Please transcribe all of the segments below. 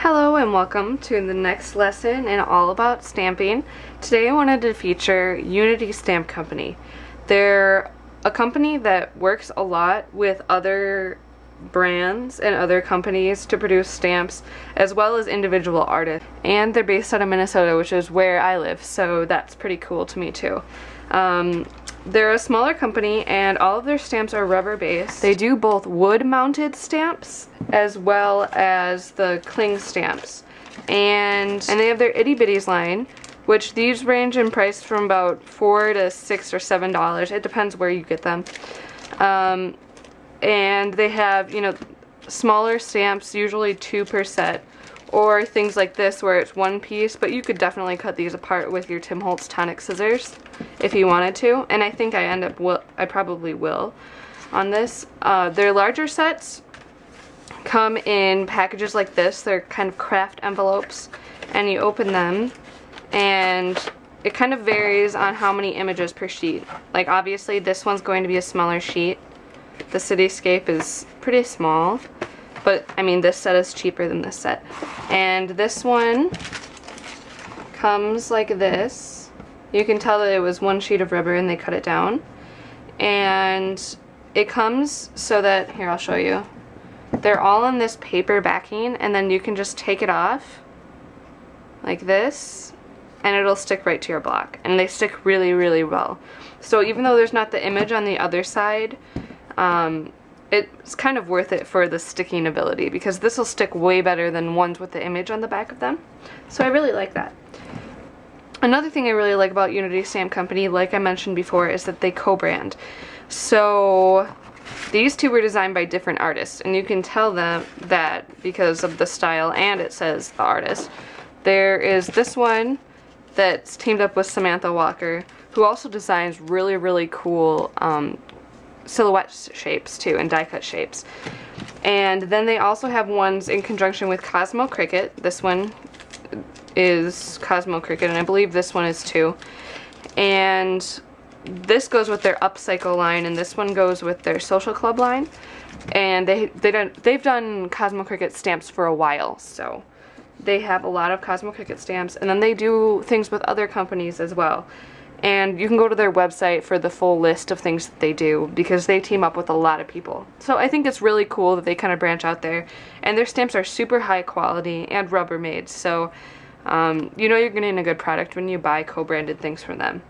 Hello and welcome to the next lesson in All About Stamping. Today I wanted to feature Unity Stamp Company. They're a company that works a lot with other brands and other companies to produce stamps as well as individual artists. And they're based out of Minnesota, which is where I live, so that's pretty cool to me too. They're a smaller company and all of their stamps are rubber based. They do both wood mounted stamps as well as the cling stamps. And they have their itty bitties line, which these range in price from about $4 to $6 or $7. It depends where you get them. And they have, you know, smaller stamps, usually 2 per set, or things like this where it's one piece, but you could definitely cut these apart with your Tim Holtz tonic scissors if you wanted to, and I think I probably will on this. Their larger sets come in packages like this. They're kind of craft envelopes, and you open them and it kind of varies on how many images per sheet. Like obviously this one's going to be a smaller sheet. The cityscape is pretty small, but I mean this set is cheaper than this set. And this one comes like this. You can tell that it was one sheet of rubber and they cut it down. And it comes so that, here I'll show you. They're all on this paper backing, and then you can just take it off like this and it'll stick right to your block. And they stick really, really well. So even though there's not the image on the other side, it's kind of worth it for the sticking ability, because this will stick way better than ones with the image on the back of them. So I really like that. Another thing I really like about Unity Stamp Company, like I mentioned before, is that they co-brand. So these two were designed by different artists, and you can tell them that because of the style, and it says the artist. There is this one that's teamed up with Samantha Walker, who also designs really, really cool silhouette shapes too, and die cut shapes. And then they also have ones in conjunction with Cosmo Cricut. This one is Cosmo Cricut, and I believe this one is too. And this goes with their Upcycle line, and this one goes with their Social Club line. And they've done Cosmo Cricut stamps for a while, so they have a lot of Cosmo Cricut stamps. And then they do things with other companies as well. And you can go to their website for the full list of things that they do, because they team up with a lot of people. So I think it's really cool that they kind of branch out there. And their stamps are super high quality and rubber made, so you know you're getting a good product when you buy co-branded things from them.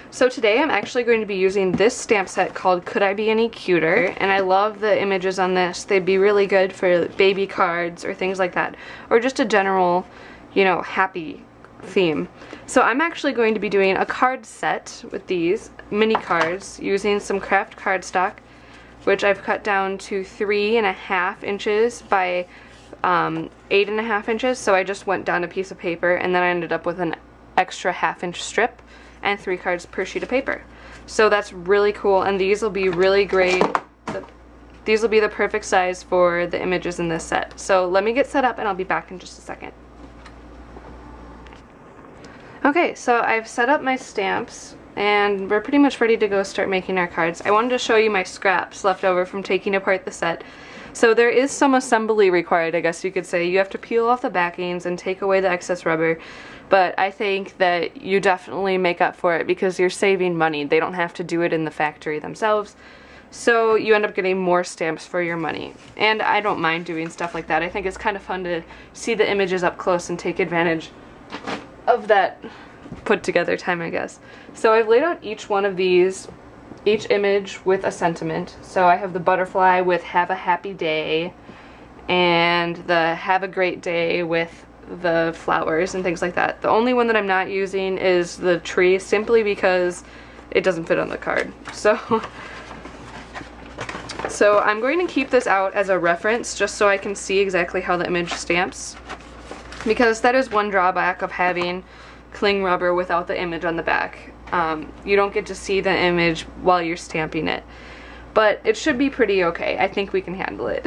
So today I'm actually going to be using this stamp set called Could I Be Any Cuter? And I love the images on this. They'd be really good for baby cards or things like that. Or just a general, you know, happy theme. So I'm actually going to be doing a card set with these mini cards using some craft cardstock, which I've cut down to 3.5 inches by 8.5 inches. So I just went down a piece of paper, and then I ended up with an extra 1/2 inch strip and 3 cards per sheet of paper. So that's really cool, and these will be really great. These will be the perfect size for the images in this set. So let me get set up and I'll be back in just a second. Okay, so I've set up my stamps and we're pretty much ready to go start making our cards. I wanted to show you my scraps left over from taking apart the set. So there is some assembly required, I guess you could say. You have to peel off the backings and take away the excess rubber, but I think that you definitely make up for it because you're saving money. They don't have to do it in the factory themselves, so you end up getting more stamps for your money. And I don't mind doing stuff like that. I think it's kind of fun to see the images up close and take advantage of that put together time, I guess. So I've laid out each one of these, each image with a sentiment. So I have the butterfly with have a happy day, and the have a great day with the flowers and things like that. The only one that I'm not using is the tree, simply because it doesn't fit on the card. So I'm going to keep this out as a reference just so I can see exactly how the image stamps, because that is one drawback of having cling rubber without the image on the back. You don't get to see the image while you're stamping it, but it should be pretty okay. I think we can handle it.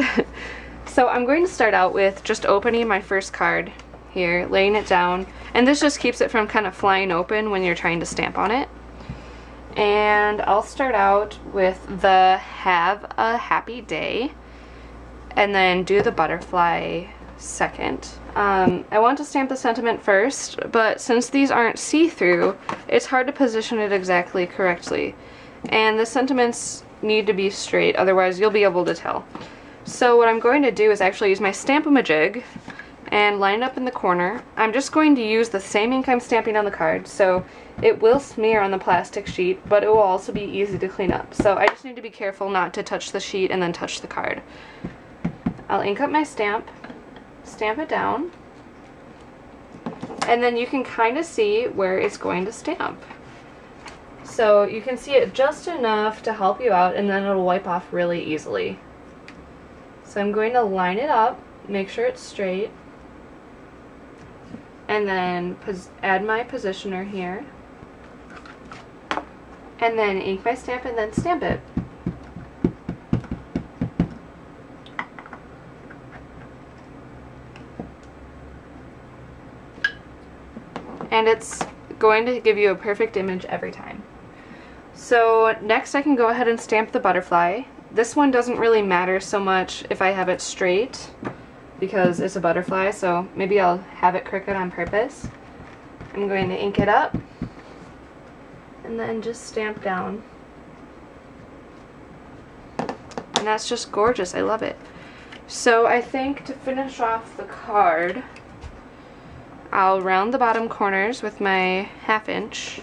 So I'm going to start out with just opening my first card here, laying it down, and this just keeps it from kind of flying open when you're trying to stamp on it. And I'll start out with the have a happy day, and then do the butterfly second. I want to stamp the sentiment first, but since these aren't see-through, it's hard to position it exactly correctly. And the sentiments need to be straight, otherwise you'll be able to tell. So what I'm going to do is actually use my Stamp-A-Majig and line it up in the corner. I'm just going to use the same ink I'm stamping on the card, so it will smear on the plastic sheet, but it will also be easy to clean up. So I just need to be careful not to touch the sheet and then touch the card. I'll ink up my stamp, stamp it down, and then you can kind of see where it's going to stamp. So you can see it just enough to help you out, and then it'll wipe off really easily. So I'm going to line it up, make sure it's straight, and then add my positioner here, and then ink my stamp and then stamp it. And it's going to give you a perfect image every time. So next I can go ahead and stamp the butterfly. This one doesn't really matter so much if I have it straight because it's a butterfly, so maybe I'll have it crooked on purpose. I'm going to ink it up and then just stamp down. And that's just gorgeous, I love it. So I think to finish off the card, I'll round the bottom corners with my 1/2 inch.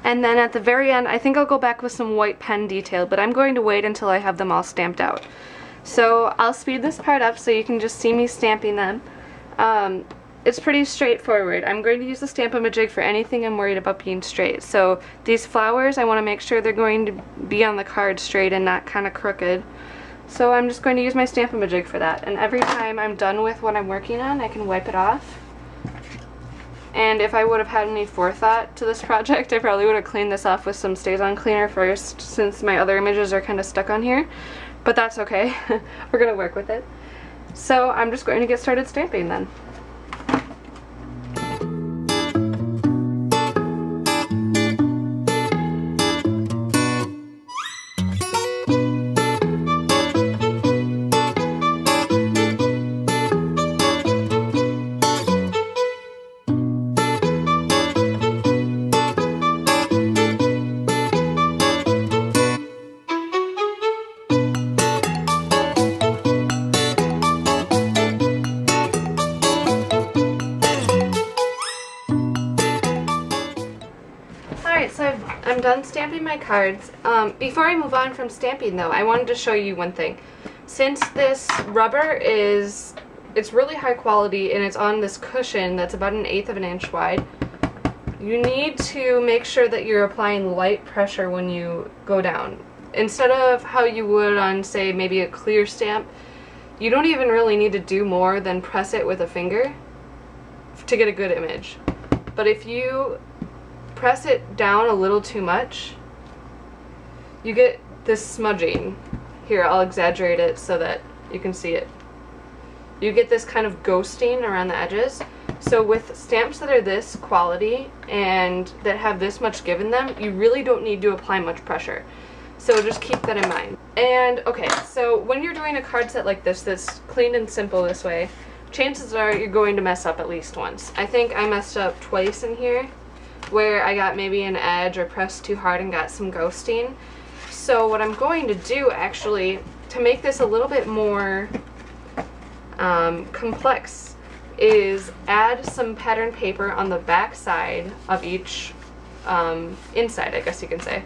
And then at the very end, I think I'll go back with some white pen detail, but I'm going to wait until I have them all stamped out. So I'll speed this part up so you can just see me stamping them. It's pretty straightforward. I'm going to use the Stamp-A-Majig for anything I'm worried about being straight. So these flowers, I want to make sure they're going to be on the card straight and not kind of crooked. So I'm just going to use my Stamp-A-Majig for that. And every time I'm done with what I'm working on, I can wipe it off. And if I would have had any forethought to this project, I probably would have cleaned this off with some Stay-On cleaner first, since my other images are kind of stuck on here. But that's okay. We're going to work with it. So I'm just going to get started stamping then. So I'm done stamping my cards. Before I move on from stamping though, I wanted to show you one thing. Since this rubber it's really high quality and it's on this cushion that's about 1/8 of an inch wide, you need to make sure that you're applying light pressure when you go down. Instead of how you would on, say, maybe a clear stamp, you don't even really need to do more than press it with a finger to get a good image. But if you press it down a little too much, you get this smudging. Here, I'll exaggerate it so that you can see it. You get this kind of ghosting around the edges. So with stamps that are this quality and that have this much give in them, you really don't need to apply much pressure. So just keep that in mind. And okay, so when you're doing a card set like this that's clean and simple this way, chances are you're going to mess up at least once. I think I messed up twice in here, where I got maybe an edge or pressed too hard and got some ghosting. So what I'm going to do actually, to make this a little bit more complex, is add some pattern paper on the back side of each inside, I guess you can say.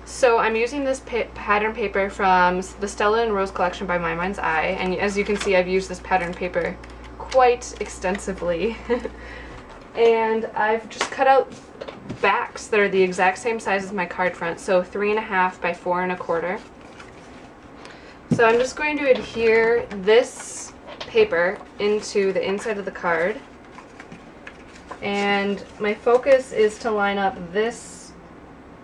So I'm using this pattern paper from the Stella and Rose collection by My Mind's Eye, and as you can see, I've used this pattern paper quite extensively. And I've just cut out backs that are the exact same size as my card front, so 3.5 by 4 1/4. So I'm just going to adhere this paper into the inside of the card, and my focus is to line up this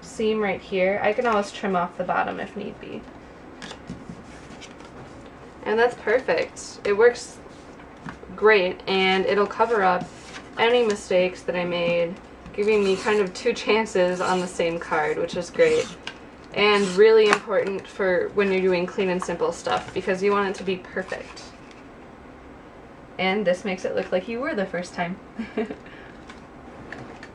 seam right here. I can always trim off the bottom if need be. And that's perfect. It works great, and it'll cover up any mistakes that I made, giving me kind of 2 chances on the same card, which is great. And really important for when you're doing clean and simple stuff, because you want it to be perfect. And this makes it look like you were the first time.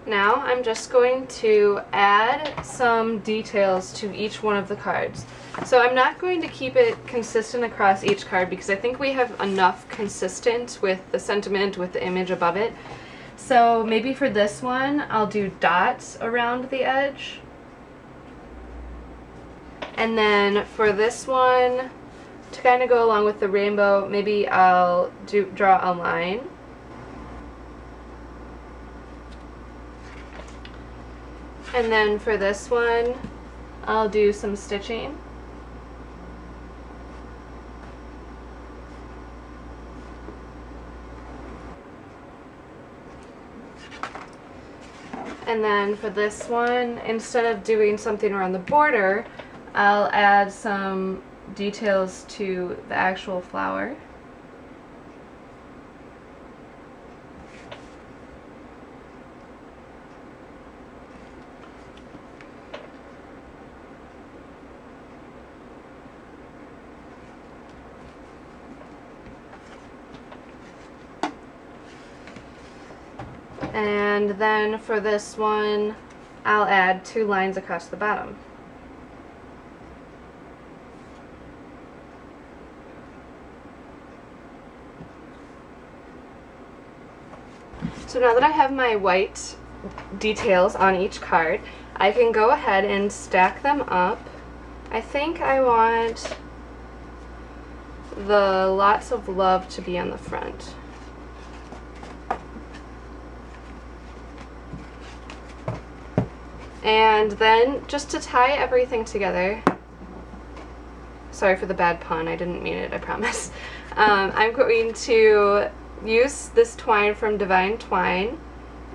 Now I'm just going to add some details to each one of the cards. So I'm not going to keep it consistent across each card because I think we have enough consistent with the sentiment, with the image above it. So maybe for this one I'll do dots around the edge. And then for this one, to kind of go along with the rainbow, maybe I'll draw a line. And then for this one, I'll do some stitching. And then for this one, instead of doing something around the border, I'll add some details to the actual flower. And then for this one, I'll add 2 lines across the bottom. So now that I have my white details on each card, I can go ahead and stack them up. I think I want the lots of love to be on the front. And then, just to tie everything together, sorry for the bad pun, I didn't mean it, I promise. I'm going to use this twine from Divine Twine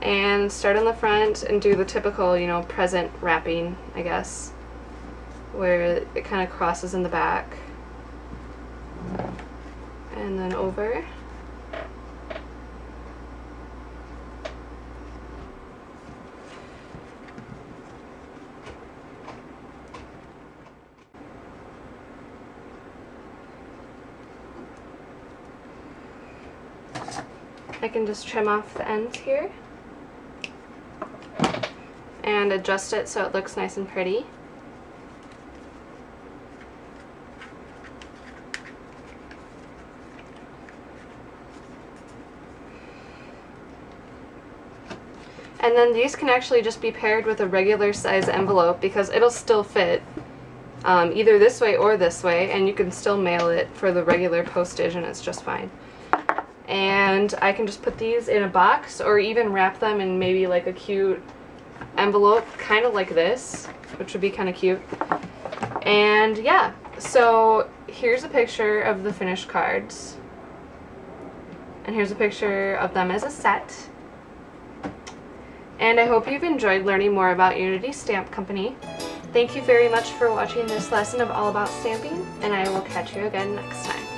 and start on the front and do the typical, you know, present wrapping, I guess, where it kind of crosses in the back. And then over. I can just trim off the ends here and adjust it so it looks nice and pretty. And then these can actually just be paired with a regular size envelope because it'll still fit either this way or this way, and you can still mail it for the regular postage and it's just fine. And I can just put these in a box or even wrap them in maybe like a cute envelope, kind of like this, which would be kind of cute. And yeah, so here's a picture of the finished cards. And here's a picture of them as a set. And I hope you've enjoyed learning more about Unity Stamp Company. Thank you very much for watching this lesson of All About Stamping, and I will catch you again next time.